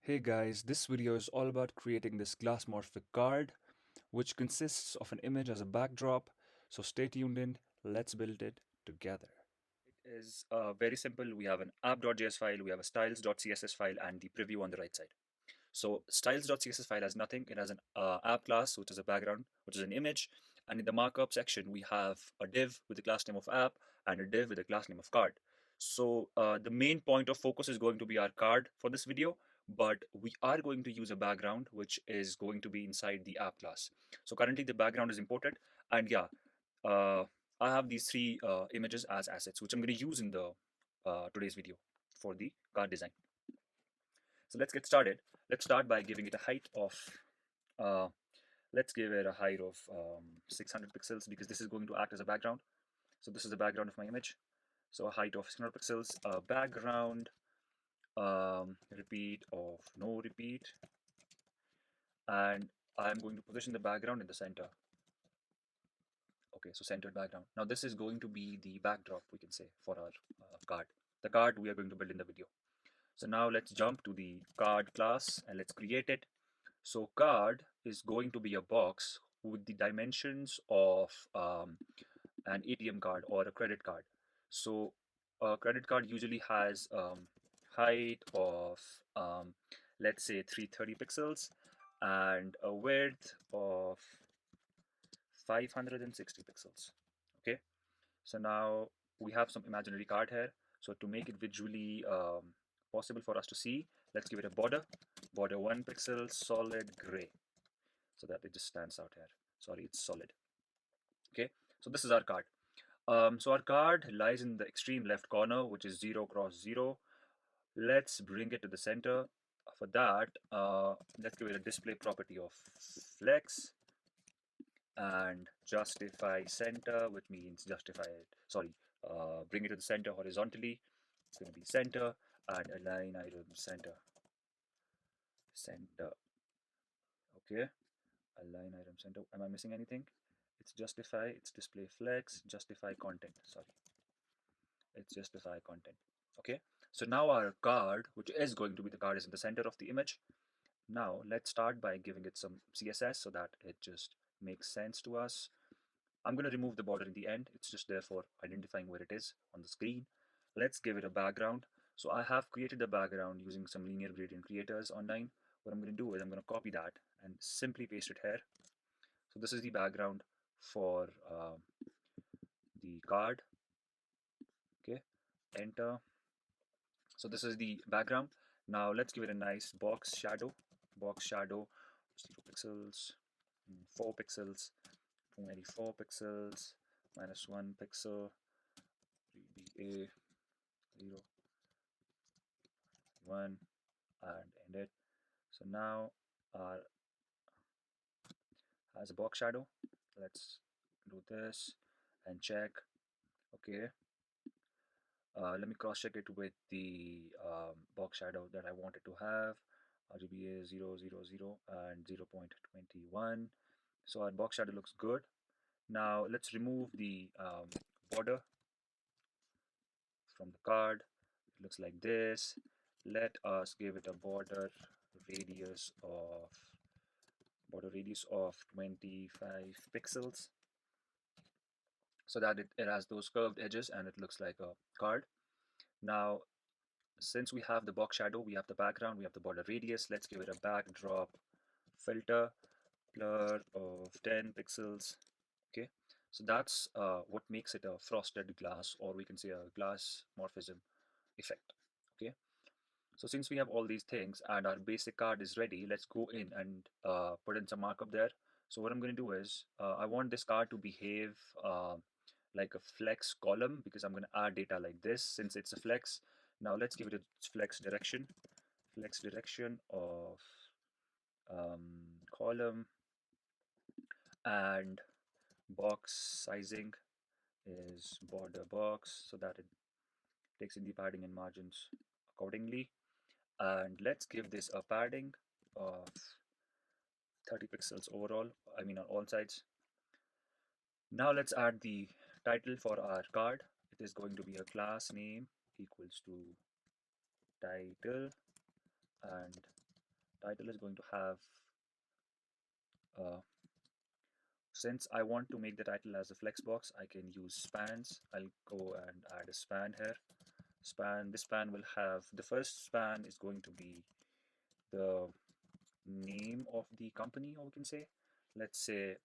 Hey guys, this video is all about creating this glassmorphic card, which consists of an image as a backdrop. So stay tuned in, let's build it together. It is very simple. We have an app.js file, we have a styles.css file, and the preview on the right side. So styles.css file has nothing. It has an app class, which is a background, which is an image. And in the markup section, we have a div with the class name of app and a div with the class name of card. So the main point of focus is going to be our card for this video, but we are going to use a background, which is going to be inside the app class. So currently the background is imported. And yeah, uh, I have these three images as assets, which I'm going to use in the today's video for the card design. So let's get started. Let's start by giving it a height of, uh, let's give it a height of 600 pixels because this is going to act as a background. So this is the background of my image. So a height of 600 pixels, a background, repeat of no repeat, and I'm going to position the background in the center. Okay, so centered background. Now this is going to be the backdrop, we can say, for our card. The card we are going to build in the video. So now let's jump to the card class and let's create it. So card is going to be a box with the dimensions of an ATM card or a credit card. So a credit card usually has height of let's say 330 pixels and a width of 560 pixels. Okay, so now we have some imaginary card here. So to make it visually possible for us to see, let's give it a border 1 pixel solid gray, so that it just stands out here. Sorry, it's solid. Okay, so this is our card. So our card lies in the extreme left corner, which is 0 cross 0. Let's bring it to the center. For that, let's give it a display property of flex and justify center, which means justify it. Sorry, bring it to the center horizontally. It's going to be center and align item center. Okay, align item center. Am I missing anything? It's justify, it's display flex, justify content. Sorry, it's justify content. Okay, so now our card, which is going to be the card, is in the center of the image. Now let's start by giving it some CSS so that it just makes sense to us. I'm going to remove the border in the end. It's just there for identifying where it is on the screen. Let's give it a background. So I have created a background using some linear gradient creators online. What I'm going to do is I'm going to copy that and simply paste it here. So this is the background for the card. Okay, enter. So this is the background. Now let's give it a nice box shadow. 0 pixels, 4 pixels, 284 pixels, -1 pixel, 3BA, 0, 1, and end it. So now our has a box shadow. Let's do this and check. Okay, let me cross check it with the box shadow that I wanted to have. RGBA 0, 0, 0 and 0.21. So our box shadow looks good. Now let's remove the border from the card. It looks like this. Let us give it a radius of border radius of 25 pixels so that it has those curved edges and it looks like a card. Now since we have the box shadow, we have the background, we have the border radius, let's give it a backdrop filter blur of 10 pixels. Okay, so that's what makes it a frosted glass, or we can say a glass morphism effect. Okay, so since we have all these things and our basic card is ready, let's go in and put in some markup there. So what I'm going to do is I want this card to behave like a flex column because I'm going to add data like this since it's a flex. Now let's give it a flex direction of column, and box sizing is border box so that it takes in the padding and margins accordingly. And let's give this a padding of 30 pixels overall, I mean on all sides. Now let's add the title for our card. It is going to be a class name equals to title and Title is going to have, uh, since I want to make the title as a flex box, I can use spans. I'll go and add a span here. Span, this span will have, the first span is going to be the name of the company, or we can say, let's say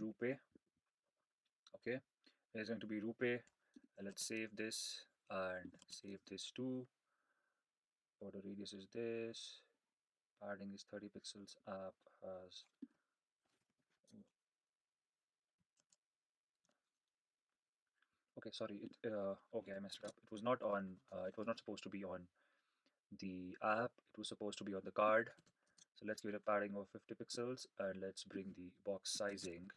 Rupe. Okay, it's going to be Rupe. Let's save this and save this too. Border radius is this. Padding is 30 pixels. App has, okay, sorry, okay, I messed it up. It was not on, it was not supposed to be on the app. It was supposed to be on the card. So let's give it a padding of 50 pixels and let's bring the box sizing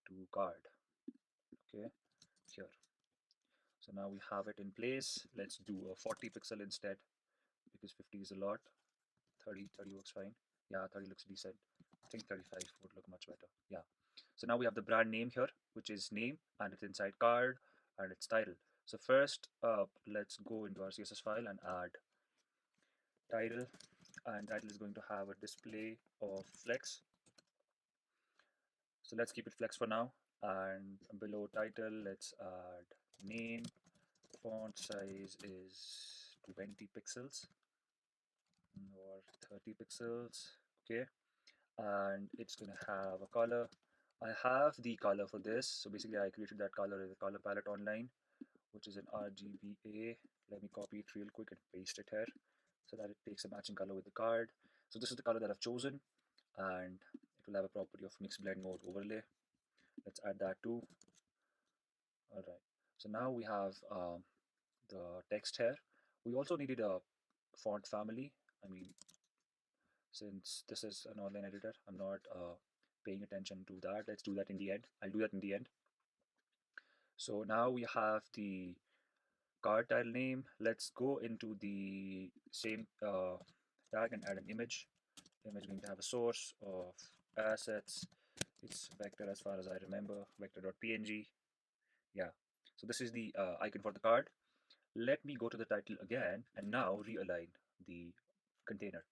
to card. Okay, here. So now we have it in place. Let's do a 40 pixel instead because 50 is a lot. 30 works fine. Yeah, 30 looks decent. I think 35 would look much better. Yeah. So now we have the brand name here, which is name, and it's inside card and its title. So first up, let's go into our CSS file and add title, and title is going to have a display of flex. So let's keep it flex for now. And below title, let's add name. Font size is 20 pixels or 30 pixels. Okay, and it's gonna have a color. I have the color for this, so basically I created that color in the color palette online, which is an RGBA. Let me copy it real quick and paste it here so that it takes a matching color with the card. So this is the color that I've chosen, and it will have a property of mix blend mode overlay. Let's add that too. All right, so now we have the text here. We also needed a font family. I mean, since this is an online editor, I'm not paying attention to that. Let's do that in the end. I'll do that in the end. So now we have the card tile name. Let's go into the same tag and add an image. Image going to have a source of assets. It's vector as far as I remember, vector.png. Yeah. So this is the icon for the card. Let me go to the title again and now realign the container.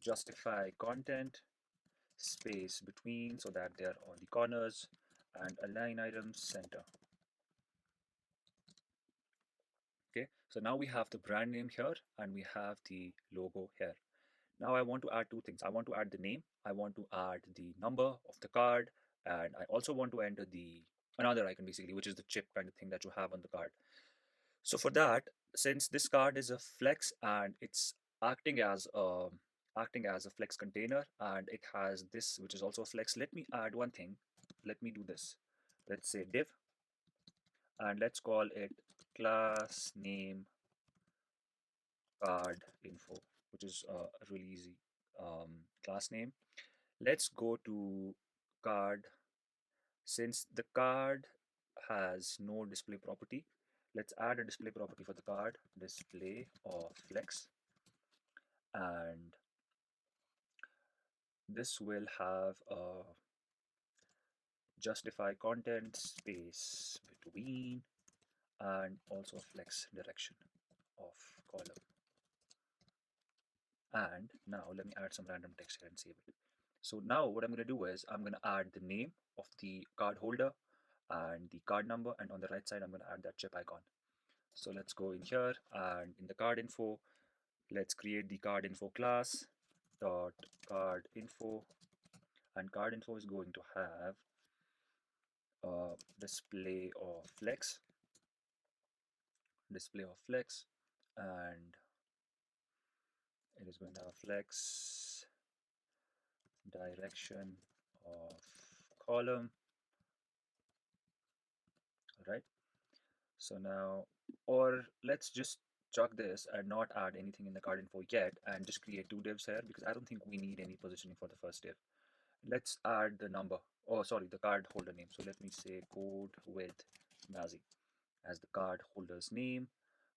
Justify content space between so that they are on the corners and align items center. Okay, so now we have the brand name here and we have the logo here. Now I want to add two things. I want to add the name, I want to add the number of the card, and I also want to enter the another icon basically, which is the chip kind of thing that you have on the card. So for that, since this card is a flex and it's acting as a flex container and it has this which is also a flex, let me add one thing. Let me do this. Let's say div and let's call it class name card info, which is a really easy class name. Let's go to card. Since the card has no display property, let's add a display property for the card, display of flex, and this will have a justify content space between and also flex direction of column. And now let me add some random text here and save it. So now what I'm going to do is I'm going to add the name of the card holder and the card number, and on the right side I'm going to add that chip icon. So let's go in here and in the card info, let's create the card info class dot card info, and card info is going to have a display of flex, and it is going to have flex direction of column. All right, so now, or let's just chuck this and not add anything in the card info yet and just create two divs here because I don't think we need any positioning for the first div. Let's add the number, oh sorry, the card holder name. So let me say code with Nazi as the card holder's name.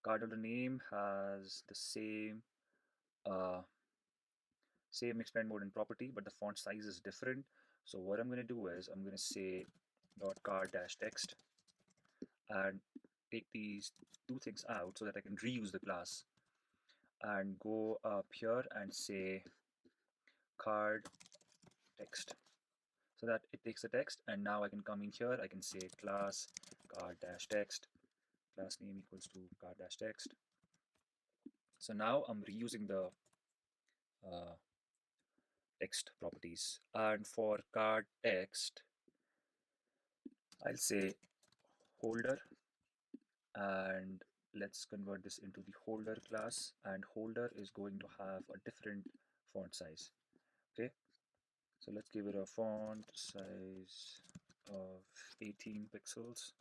Card holder name has the uh, same expand mode and property, but the font size is different. So what I'm going to do is I'm going to say dot card dash text and take these two things out so that I can reuse the class. and go up here and say card text, so that it takes the text. And now I can come in here, I can say class card dash text, class name equals to card dash text. So now I'm reusing the uh, text properties. And for card text, I'll say holder, and let's convert this into the holder class, and holder is going to have a different font size. Okay, so let's give it a font size of 18 pixels.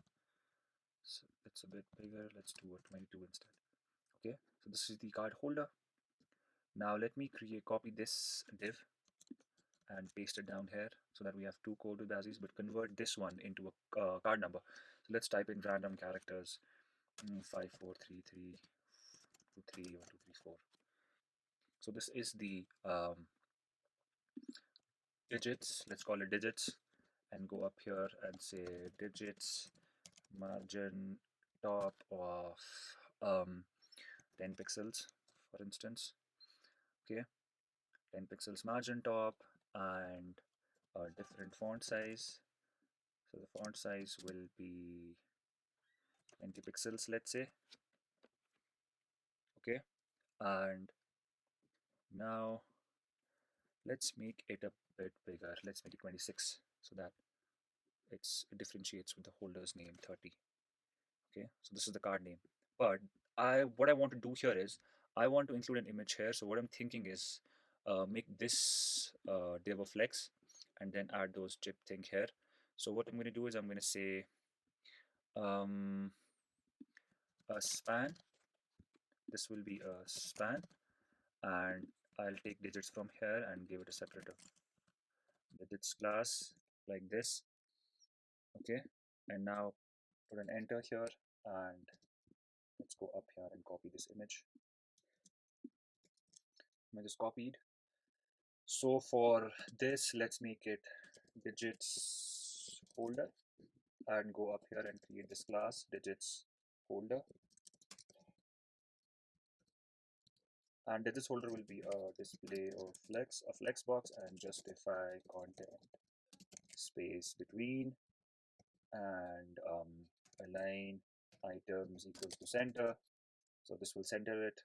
So it's a bit bigger, let's do a 22 instead. Okay, so this is the card holder. Now let me copy this div and paste it down here so that we have two code bases, but convert this one into a card number. So let's type in random characters, 5433 23 or 234. So this is the digits, let's call it digits, and go up here and say digits margin top of 10 pixels, for instance. Okay, 10 pixels margin top, and a different font size. So the font size will be 20 pixels, let's say. Okay, and now let's make it a bit bigger. Let's make it 26 so that it differentiates with the holder's name 30. Okay, so this is the card name. But what I want to do here is I want to include an image here. So what I'm thinking is make this div of flex and then add those chip thing here. So what I'm going to do is I'm going to say um, a span. This will be a span, and I'll take digits from here and give it a separate digits class like this. Okay, and now put an enter here, and let's go up here and copy this image. Image is copied. So for this, let's make it digits holder and go up here and create this class digits holder. And digits holder will be a display of a flex box, and justify content space between, and align items equals to center. So this will center it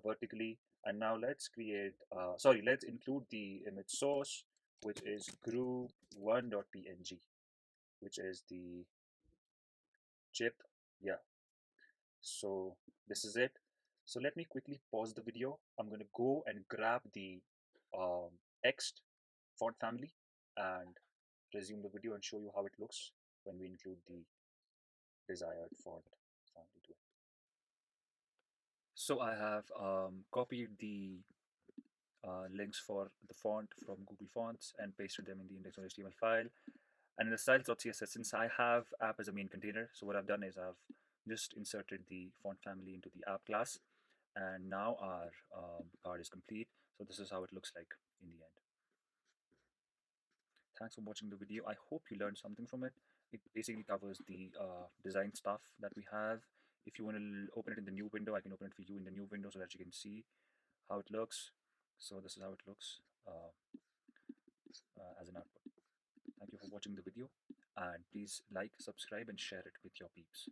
vertically. And now let's let's include the image source, which is group1.png, which is the chip. Yeah, so this is it. So let me quickly pause the video. I'm going to go and grab the um, text font family and resume the video and show you how it looks when we include the desired font family to it. So I have copied the links for the font from Google Fonts and pasted them in the index.html file. And in the styles.css, since I have app as a main container, so what I've done is I've just inserted the font family into the app class, and now our card is complete. So this is how it looks like in the end. Thanks for watching the video. I hope you learned something from it. It basically covers the design stuff that we have. If you want to open it in the new window, I can open it for you in the new window so that you can see how it looks. So this is how it looks as an output. Thank you for watching the video, and please like, subscribe, and share it with your peeps.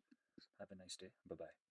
Have a nice day. Bye bye.